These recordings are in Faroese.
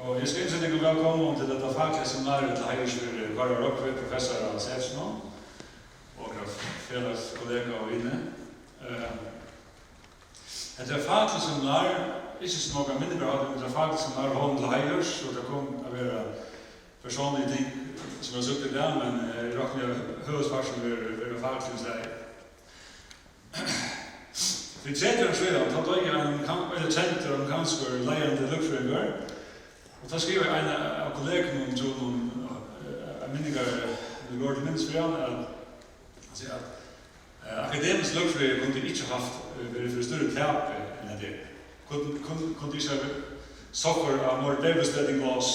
Og jeg skal innsette deg velkommen til dette faglige seminaret til Heiers for Bárður Larsen, professor av Setsno, og felles kollega og inne. Dette faglige seminar, ikke så noe mindre av det, men det faglige seminar hånd til Heiers, og det kom å være personlige ting som jeg har suttet der, men jeg råkner høyesfag som er faglige seminar. For 30 år siden tatt jeg en kjent amerikansk leiende løgfrøðinger, og da skriver jeg en av kollegene om noen minninger det går til minst for han, han sier at akademisk løgfrøði kunne ikke haft vært for større tap enn det. Kunne ikke ha sokker av more devastating loss.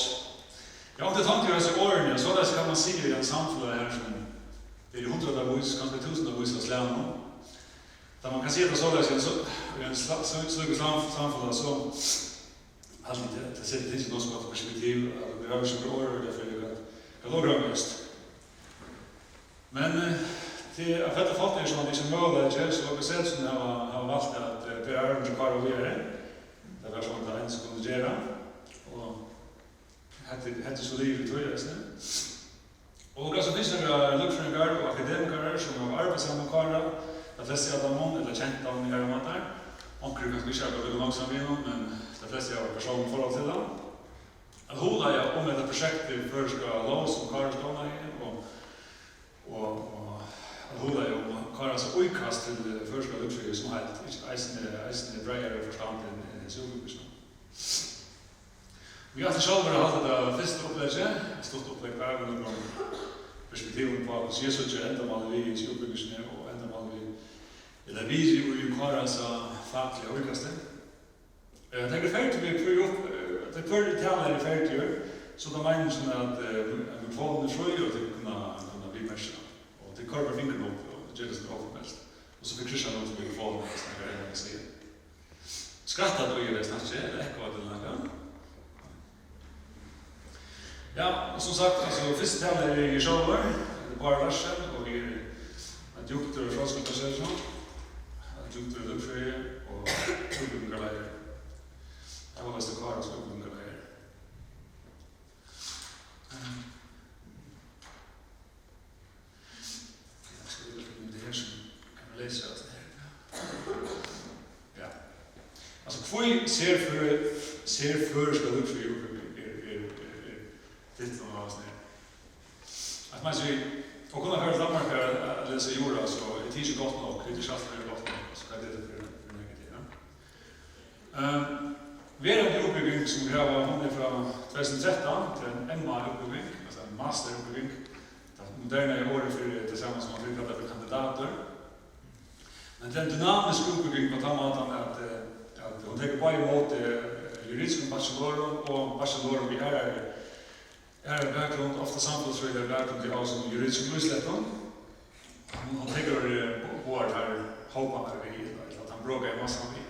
Jeg har alltid tanker av disse årene, så kan man si i en samfunn her som det er 100 av vis, kanskje 1000 av vis av slæren. Da man kan si at det så i en slugge samfunn, så alltid det setter ikke noe som har perspektiv, at det behøver ikke bra år, derfor er det lågrømmest. Men til at dette falt er sånn at det ikke mulig, så dere ser som har valgt at det er arbeid som bare å gjøre. Det var sånn at det er en som kunne gjøre, og hette så livet tror jeg. Og så finnes det løgfrøðingar og akademikere som har arbeidet sammen med karer. De fleste av dem eller kjent dem i hele måter. Onker kanskje ikke har gått langt sammen med dem, men de fleste har personlig forhold til dem. At hodet er om dette prosjektet føreska lov som karer skal ha i, og at hodet er om karers utkast til føreska løgfrøði som helt, ikke eisende breiere forstand enn sjogbyggelsen. Vi har alltid selv hatt det første opplegget, stort opplegg på æven om perspektiven på hvordan Jesus ikke enda maler vi i sjogbyggelsen og enda maler vi eller vi i karers faglige utkastet. Det er ferdig vi prøver opp, det er ferdig taler er ferdig, så det mener sånn at vi får den frøy og det kunne bli mersa. Og det karver fingeren opp og gjør det som er overmest. Og så fikk Kristian noe som vi får den, snakker jeg enn å si. Skrattet du i det snakker, eller ekko til noe? Ja, og som sagt, første taler er i Sjølver, Bárður Larsen, og vi er djupter og fraskoltasjon, djupter og løgfrøði og utbyggingarleier. Jeg var lest karer som utbyggingarleier. Jeg skal videre med det her som kan vi lese alt det her. Ja. Altså, hvor serføroyska løgfrøði utbygving ditt og hva sånn her. At man sier, å kunne høre Danmark å lese jorda, så er det ikke godt nok, det er ikke alltid godt nok, så er det for negativt. Vi er en utbygging som krever hun fra 2013 til en MA-utbygging, altså en master-utbygging. Det er moderne i året for det samme som man vil kalle for kandidater. Men det er en dynamisk utbygging på den måten at hun tenker bare imot juridiske bachelorer og bachelorer vi er bakgrunn, ofte samfunnsfrøyde bakgrunn til oss som juridiske utsleppen. Han tenker båret her håpene vi, eller at han bråker en masse av vi.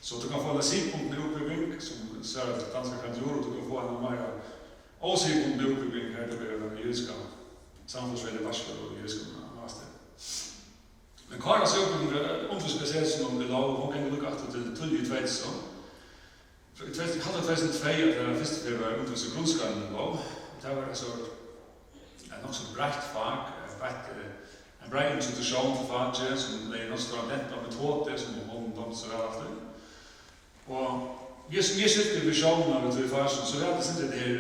Så du kan få en sidpunkt med utbygging, som ser at danske kandidater, du kan få en mer sidpunkt med utbygging her til å være juridiske samfunnsfrøyde bachelor og juridiske master. Men Karas utbygging er spesielt som om det lov, hun kan lukke etter til tullig i 2000. I 2002 at det første det var undervist i grunnskolen lov. Det var altså en nok så breit fag, en breit institusjon til faget, som ble nok student av metode, som hun så vel alltid. Og vi sitter i visjonen av det faget, så er det ikke det her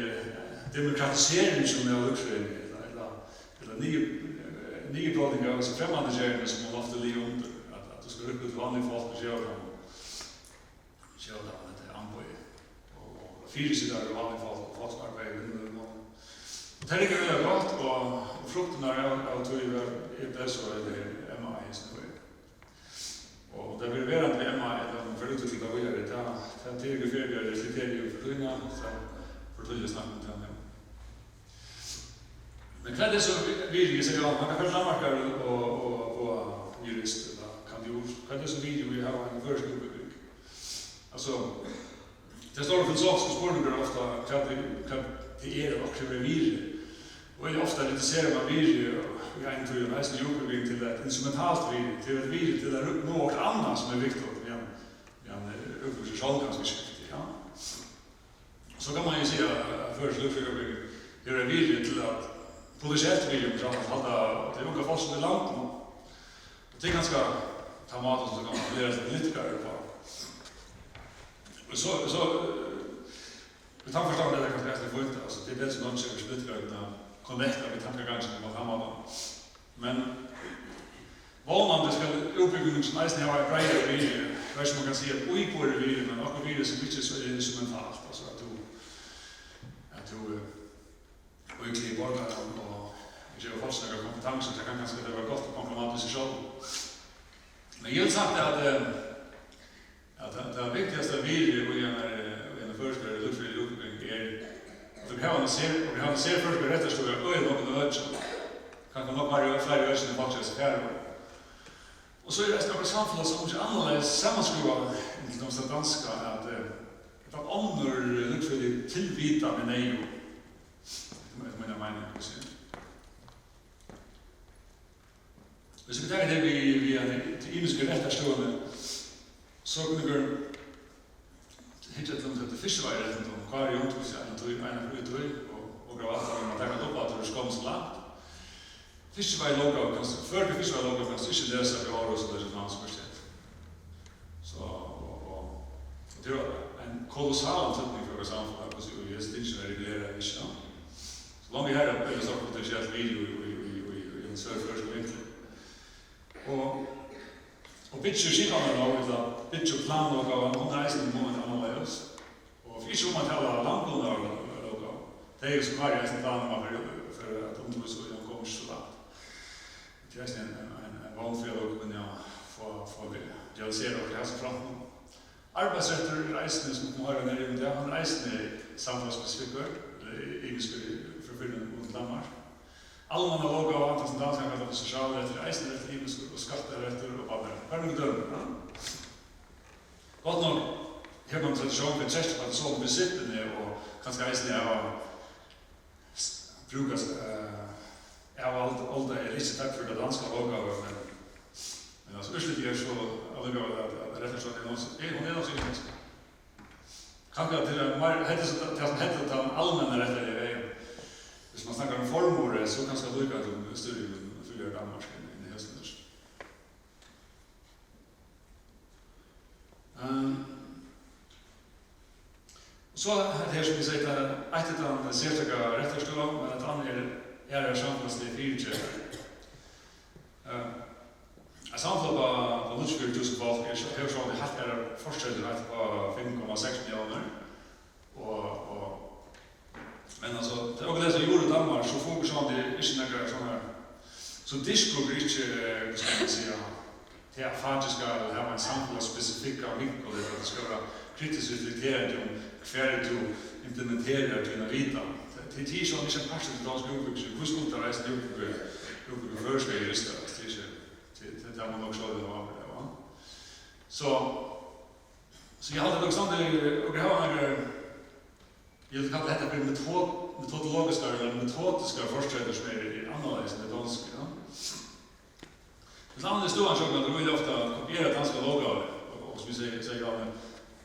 demokratisering som er løgfrøðing, eller nye brådinger av fremmede gjerne som man ofte ligger under, at du skal rykke ut vanlige folk og kjøre dem. Fire sider av vanlige folk som arbeider under måneden. Det er ikke veldig godt, og frukten av tog er best og det er MA i sin. Og det vil være at MA er den forutvikling av videre. Det er tidligere ferdig og reflekterer jo fortøyene, så fortøyene snakker om det. Men hva er det så virkelig sier man kan følge landmarker og jurist, eller kandidat. Hva er det så virkelig vi har en første utbygging? Altså, det står filosofiske spørninger ofte hva det er og hva det er virre. Og ofte reduserer man virre i en tur og hesten jordbygging til et instrumentalt virre, til et virre til noe annet som er viktig, men øvelse selv ganske skjønt. Så så kan man ju säga att först løgfrøðiútbúgving gör en vilja till att producera vilja för att hålla det unga folk som är långt nu. Och det är ganska ta mat som kan bli lite gärna på. Så vi tar förstånd det kanske bäst få inte alltså det är det som någon säger lite gärna connecta med tankegangen på hemma. Men vanande ska uppbyggnaden som nästan har en bredare vilja. Kanske man kan säga att oj på det vilja men också vilja som inte så instrumentalt alltså att du öklig borgar och ge folk några kompetenser så kan ganska det vara gott att komplementera sig själv. Men jag har sagt att det viktigaste vilja i en första løgfrøðiútbúgving är att vi har en serføroyska rättarstoga och någon öde kanske nog har flera öden än faktiskt här. Och så är det några samfällen som inte annorlunda sammanskruvar till de danska att ånder løgfrøði tillvita med nej. Det menar mening. Hvis vi tar det via til imiske rättarstående så kunne vi hitta til det fiskevejretten om Kari Jontvis en utøy og gravatter om at det kan opp at det kom så langt. Fiskevejlogger, før det fiskevejlogger kan du ikke lese at vi har også det finansuniversitet. Så det er en kolossal antydning for vår samfunn at vi er stinsen å regulere ikke. Så langt vi her er det så potentielt video i en serføroyska vinkel. Og bitcher skipanen nå, bitcher planlogger, hun reiser en moment annerledes. Og for ikke om man taler landlogger, det er jo som har jeg en planlogger for at undervisningen kommer så langt. Det er en valgfrihet men ja, for å realisere og lese fram. Arbeidsretter reisende som har en nærmere det, han reisende samfunnsspesifikker, engelske forfølgende mot Danmark. Allmänna logga och antal som danskar kallar för socialrätter, eisnerätter, himmelsk och skatterätter och vad det är. Vad är det dömer? Gott nog har man tradition för träst på att så besittande och kanske eisne brukas allt är riktigt tack för det danska logga men alltså urslut är så alliga att rättarstånd är någon så engelsk. Kanske till att hette den allmänna rätter i vägen. Hvis man snakker om formordet, så kan det lykke til studien for Danmark i høsten. Så er det her som vi sier, et av den særlige retterstånd, men et annet er samfunnslig fyrtjøk. Jeg samfunnet på 24.000 folk, jeg har sånn at det er forskjellig på 5,6 millioner. Men alltså det är också det som gjorde i Danmark så fokuserar det inte några såna så disklubber inte ska man säga det är faktiskt att ha en samhällsspecifika vinkel där det ska vara kritiskt reflekterat om hur du implementerar dina vita. Det är ju så inte en passion till dansk uppbyggelse. Hur skulle det resa uppbygga förska i lista det där man också det var så jag hade också och har några jag vill kalla det metodologiska eller metodiska forskare som är annorlunda än det danska. Det andra stora saken att det vill ofta kopiera danska loggar och som vi säger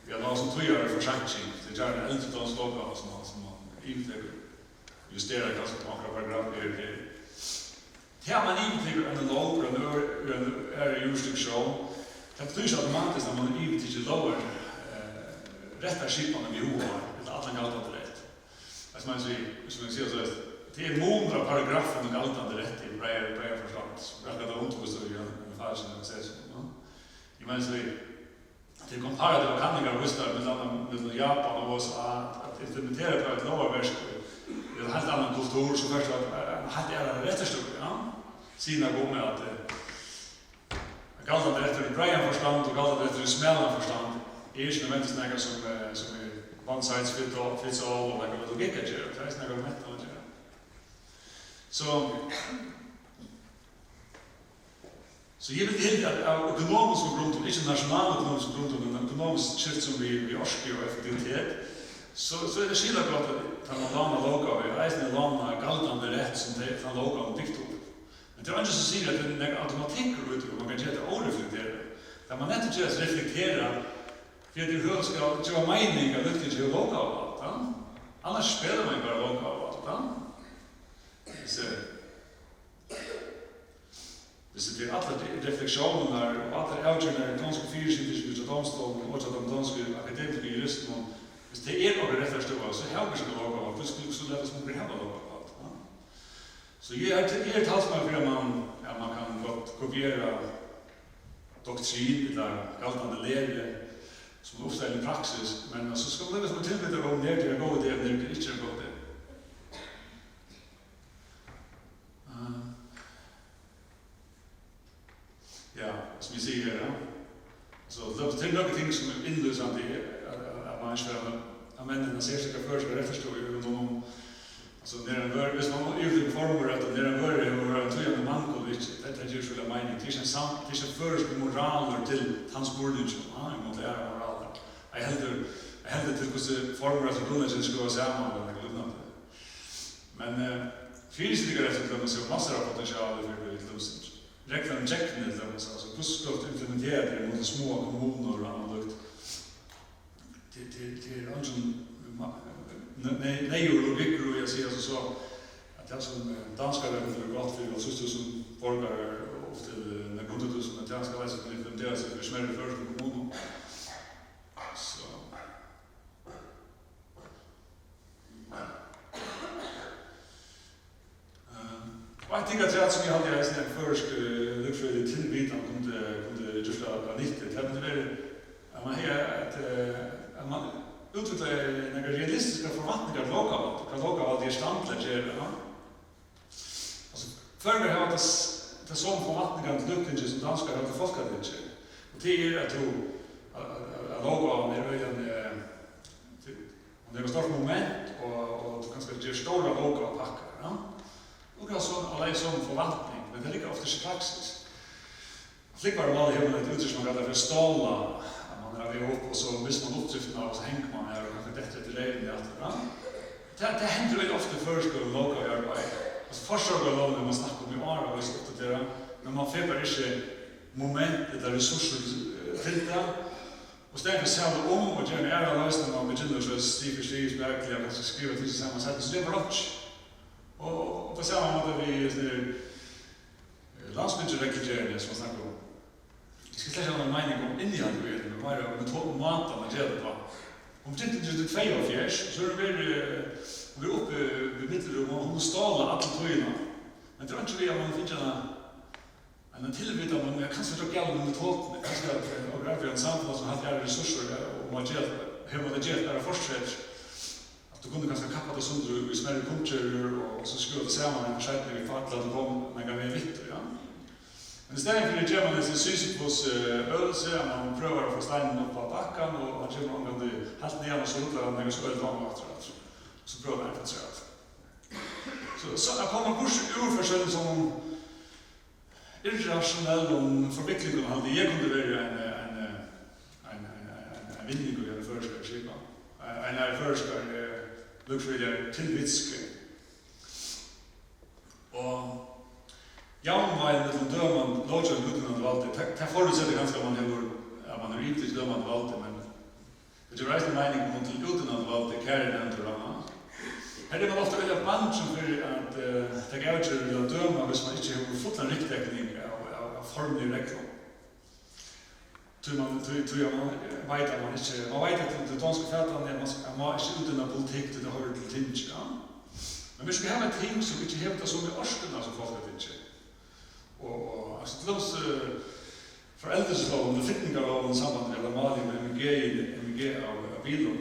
vi har någon som tror för sanktion. Det är en äldre dansk loggar som man inte justerar ganska många paragrafer. Det har man inte en logg och en jurisdiktion. Det betyder automatiskt när man inte lovar rätta skipan med behov av alla galtande rätt. Alltså man säger så det är många paragrafer om galtande rätt i bredare förslag. Jag kan inte förstå ju en fas som det sägs. I menar så det komparativa kanningar visst med Japan och USA att implementera på ett lagverk. Det är en helt annan kultur så först att hade alla rätterstug, ja. Sina gånger att galtande rätt i bredare förstånd och galtande rätt i smällan förstånd. Det är inte nödvändigtvis något som är one size fits all och något logik att göra. Det är något mätt att göra. Så jag vill inte att av ekonomiska grund, inte nationalekonomiska grund, men ekonomisk skift som vi orskar och effektivitet, så är det skillnad gott att man lånar logga och reisande lånar galtande rätt som det från logga och byggt upp. Men det är inte så att säga att det är en automatik och man kan göra det oreflekterat. Där man inte gör att reflektera för att det ska vara mening att lyckas göra logga av allt. annars spelar man bara långt av allt. Hvis det er alle refleksjoner og alle avgjørende danske fyrsitter som domstolen og de danske akademiske juristene, hvis det er noe rett og slett, så har vi ikke lov av alt. Hvis så lett som vi har lov av alt. Så jeg er talsmann for at man kan godt kopiere doktrin eller galtende lære som oppstiller i praksis, men så skal man liksom tilbyde om det er en god idé, og det er ikke en god idé. Ja, som vi sier her, så det er noen ting som innløsende at man ikke av mennene ser seg før skal rettforstå i noen altså, hvis man uttrykker formrett og en tøyende manko, dette er ikke så mening, det er ikke førske moraler til hans bordning, imot det moraler. Jeg helder til hvordan formrett og grunnleggen skal være sammen, eller noe lignende. Men fyrstikker etter til å se masser av potensial for løsning. Reklam checken det alltså hur ska det implementera det mot små kommuner och annat lukt till alltså nej logik och jag säger så att det som danska länder gott för oss som borgare och till när kunde du som danska läser på implementera sig för smärre för kommuner så jag tycker att jag som jag hade en försk lögfrödig tillbiten kunde just av 90. Det hade varit att man utvecklar några realistiska förväntningar lokalt. Kan lokalt det standard gör. Alltså förr har det som förväntningar till lögfrödig som danskar har till folkadelse. Och det är att tro att lokalt är redan det är ett stort moment och du kan göra stora lokala packar. Och alltså alla som förvaltning, men det ligger ofta i praxis. Flickar av alla hemmen ett uttryck som man kallar för ståla. Man är ihop och så visst man uppdrifterna och så hänger man här och kanske bättre till lägen i allt det. Det händer väldigt ofta förskål och loka i arbete. Alltså förskål när man snackar om i år och så uppdatera, men man får inte moment eller resurser till det. Och ständigt säga om och göra en ära lösning och begynner så stig för stig verkligen att skriva till sig samma sätt. Så det är bara och på samma måte vi landsbygdsrekrytering som man snackar om. Jag ska släcka någon mening om innehåll i det, men bara om maten man gör det på. Om det inte är 42, så är vi uppe vid mittelrum och hon stålar alla tröjorna. Men det är inte vi att man finner en tillbyte om jag kanske drar gälla med tåten. Kanske att en samtal som har resurser och man gör hur man det gör är forskrätt. Du kunde ganska kappa det sönder i smärre punkter och så skulle det samman en försättning i fattla att det kom några mer vitter. Ja. Men istället för det gör man en Sisyfos öelse, man prövar att få steinen upp på backan och han kommer omgående helt ner och så rullar han några så öl vanligt. Så prövar han för att säga att. Så jag kommer kurs ur försöken som irrationell och förveckling och allt det. Jag kunde vara en vinning och göra förskar skipa. En förskar lögfrödiga tillvitske. Och jaunvajen till dömande låtsas utan valde. Det förutsätter ganska att man är ytligt dömande valde, men det är resten mening mot till utan valde kärnan till ramma. Här är man ofta väldigt band som för att det är avgörande att döma hvis man inte har fått en riktäckning av formlig reklam. Man vet att det danska fältan är att man inte utan politik till det hör till tinge. Men vi ska ha ett ting som inte hävdar som i årskorna som folk har tinge. Och alltså till oss föräldrarslagen och flyttningarlagen i samband med Maling med MG av bilen.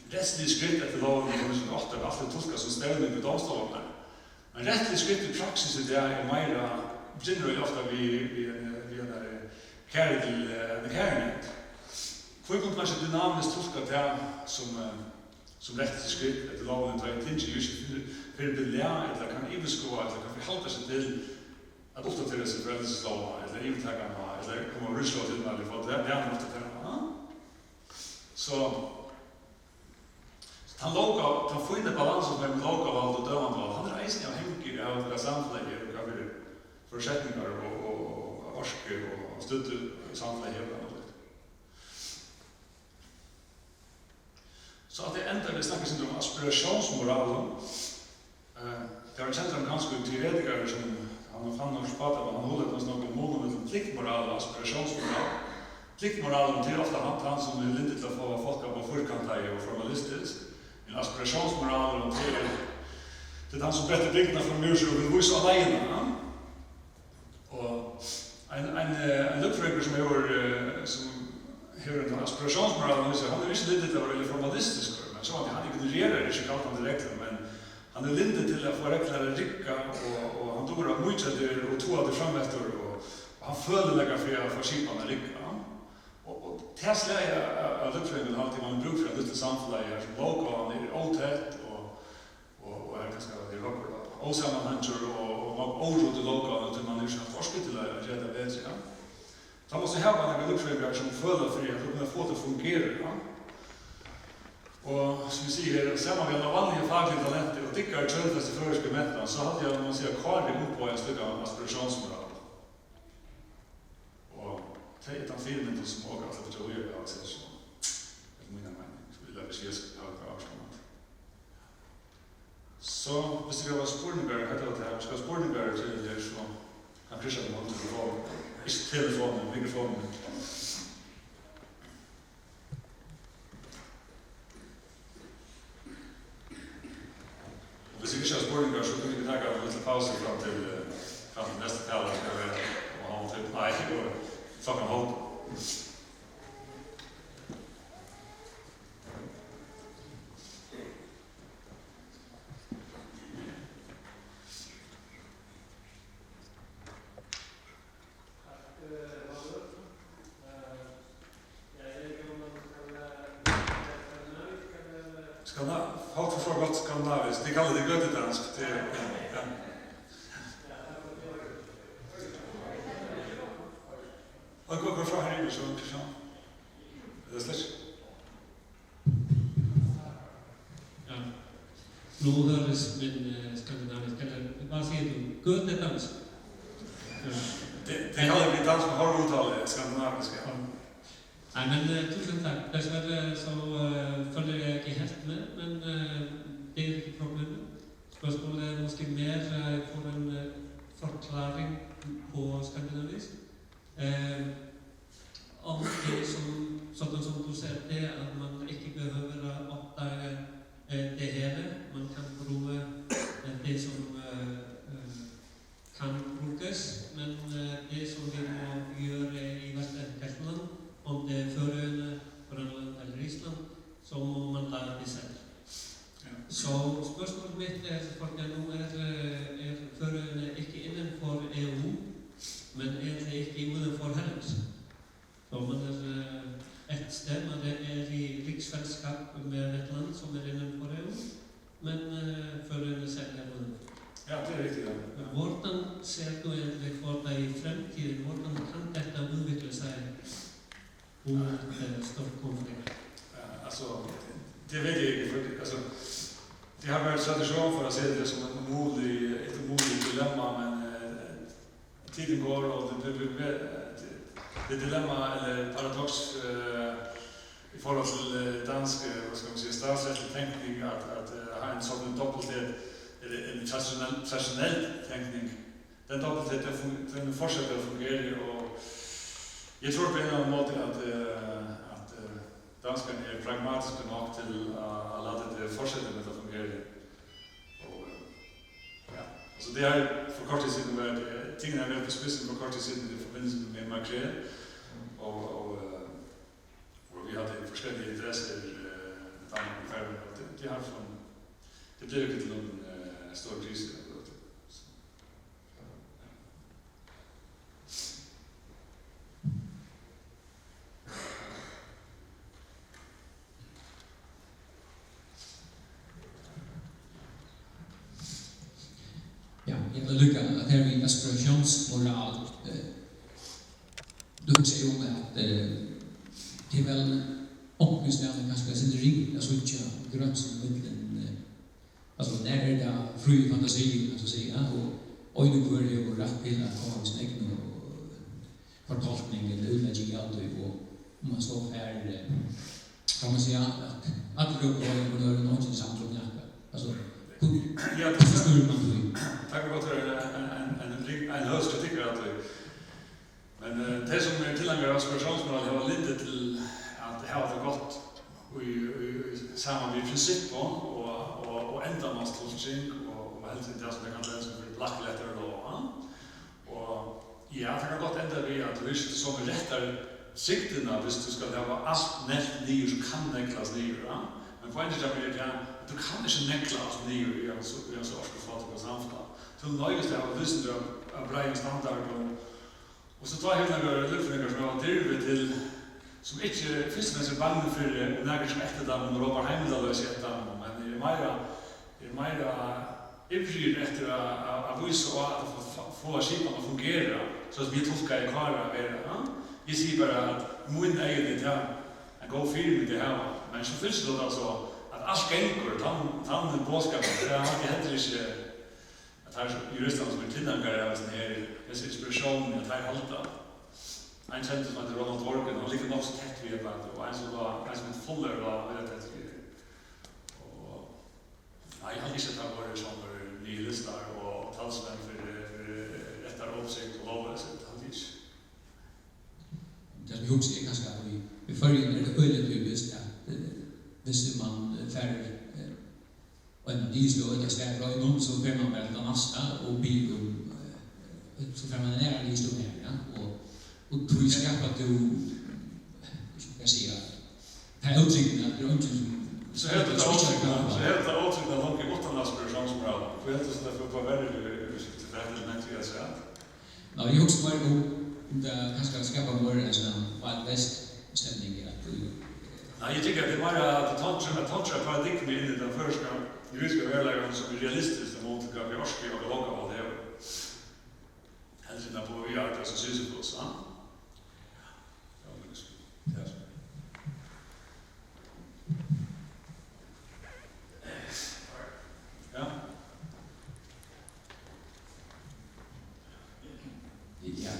Rättslig skritt efter lagen i 2008 är alltid tolkat som ställning vid domstolarna. Men rättslig skritt i praxis i det är mera, begynner ofta vid kärret till kärnet. Får jag kanske dynamiskt tolka det som rättslig skritt efter lagen tar ett tinge just för att belära eller kan ibeskåa eller kan förhålla sig till att uppdatera sig föräldrarslagen eller intägarna eller komma och ryssla till mig för att det är en uppdatera. Så han får balansen mellan lokalvald och dömandevald. Han är eisen av hängig av samfället och förutsättningar och orske och stöd samfället. Så att det enda vi snackar om aspirationsmoralen. Det var känt amerikanska teoretiker som han fann och spatade, men han håller oss någon mån med pliktmoral och aspirationsmoral. Pliktmoralen till ofta han som är lite till att få folk på förkantar och formalistiskt. En aspirationsmoral till den som berättar byggarna från mur och vill visa alena. Och en lögfrøðiútbúgving som har en aspirationsmoral, han är inte lite till att vara väldigt formalistisk, men så att han ignorerar inte kaltande regler, men han är lite till att få regler att rycka och han tog att motsätter och tog det fram efter och han följer lägga för skiparna rycka. Och Tesla är lögfrøðiútbúgving alltid man brukar för en liten samfällag här som lokal är otätt och är ganska rockor osammanhänger och oro till lokal till man inte har forskat till att rädda bättre. Så man måste ha några lögfrøðingar som följer för att kunna få det att fungera. Och som vi säger, samma med alla vanliga fagliga talenter och tycker att själva serføroyska mättarna så hade jag man säga kvar det på en stycke aspirationsmoral. Och det är den filmen som åker att det tror jag alltså så. Det är mina mening. Skulle jag vilja se avskamat. Så hvis det var spurningar, hette det här, ska spurningar till det så kan Christian måtte få inte telefonen, mikrofonen. Hvis ikke har spurningar så kan vi ta en liten pause fram til nästa tal och ha typ nej och klockan halv. Halt för gott skandinaviskt. Det kallar det götedanskt. Ja. Och går från här i så Christian. Det är släkt. Ja. Nu hörs min skandinavisk eller vad säger du? Götedansk. Det kallar vi dans med hårduttal skandinaviska. Nej, men tusen tack. Dessvärre så följer jag inte helt med, men det är inte problemet. Spörsmålet är måske mer få en förklaring på skandinavisk. Om det sådant som du säger det att man inte behöver uppdaga det hela. Man kan prova det som kan brukas, men det som vi må göra i Västergötland om det är Färöarna, Grönland eller Island, så må man lära det själv. Ja. Så spörsmålet mitt är att nu är Färöarna inte innanför EU, men är det inte utanför heller. Så man är ett ställe, man är i riksfällskap med ett land som är innanför EU, men Färöarna själv är utanför. Ja, det är riktigt. Hvordan ser du egentligen för dig i framtiden? Hvordan kan detta utveckla sig? Stockholmskonflikt. Alltså, det vet jag inte. Alltså, det har varit strategi för att se det som ett omodigt dilemma, men tiden går och det dilemma eller paradox i förhållande till dansk, vad ska man säga, statsrättslig tänkning att ha en sådan doppelthet eller en traditionell tänkning. Den doppeltheten den fortsätter att fungera och jag tror på en annan måte att danskarna är pragmatiska nog till att låta det fortsätta med att fungera. Och, ja. Alltså det har för kort tid sedan varit, tingene har varit på spidsen för kort tid sedan i förbindelse med Macron. Och vi hade olika intresser med Danmark och Färöarna. Det blev inte till någon stor kris. Ja, jag vill lycka att här vid aspirationsmoral. Du säger om att det är väl åtminstone ganska sin ring, alltså inte gränsen alltså när är det fri fantasi så att säga och nu går det ju rätt till att ha sin egen förtolkning eller utläggning av det och man står här kan man säga att alla uppdrag och några någonting samt om jacka. Alltså, Ja, hur förstår man det? tack gott för en högst tycker att men det som är tillägnade aspirationsmål har lite till att det har det gott i samma vid princip och ändamålstolkning och helt inte det som det kan läsa för blackletter då. Och ja, det kan gott ända vid att du som rättar siktena hvis du ska ha allt nätt ner så kan neklas ner. Men poängen är att du kan inte nekla allt ner i en så orskefat och samfälld. Så nöjest är att visst av bra standard och så tar hela några löfningar som har drivet till som inte finns med sig bangen för några som efter dem och ropar hemlöshet dem, men det är mera ivrig efter att visa och att få skipan att fungera så att vi tolkar i klara världen. Jag säger bara att min egen det här en god film det här, men så finns det alltså att allt gänger, tann bådskapen, det har alltid heller inte att här juristerna som är tillänkare av sån här inspiration att här halta. En kände som heter Ronald Worgen, han ligger nog så tätt vid ett band och en som inte fuller var väldigt tätt vid. Nej, jag har inte sett att det var som nylistar och talsmän för rättar uppsikt och lovröset. Det som jag också är ganska i förrgen är det öjligt typiskt att hvis man färger en nyslå eller svärd och någon så får man väl ta nästa och bil så får man nära nyslå här och då skapar att du ska säga här uttrycken att det är inte så helt det uttryckna långt i botten av aspirationsmoral. För helt så därför på väldigt element vi har sagt. Ja, jag också var det kanske skapar mer en sån Wild West-stämning att nej, jag tycker att det är bara att toucha paradigm in i den första juridiska världen som är realistiskt mot att vi orskar och låga vad det är. Hälsina på vi har det som syns på oss. Ja. Ja,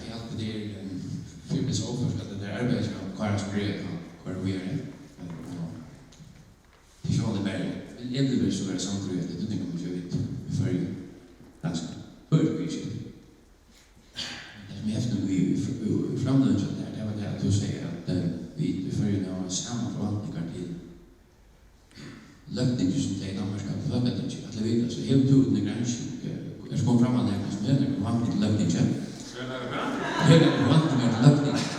jag har det filmen så först att det där arbetet som Karls brev kvar vi är. Det är det bara. Jag blir så väldigt samtidigt att det inte kommer att göra för ganska förvisso. Men efter vi framlösa det var det att du säger att vi följer några samma förvaltningar till lögning som det är Danmark ska förvänta sig att levera så helt ut en gräns. Jag ska komma fram att det är som händer och han blir lögning själv. Det är förvaltningar till lögning.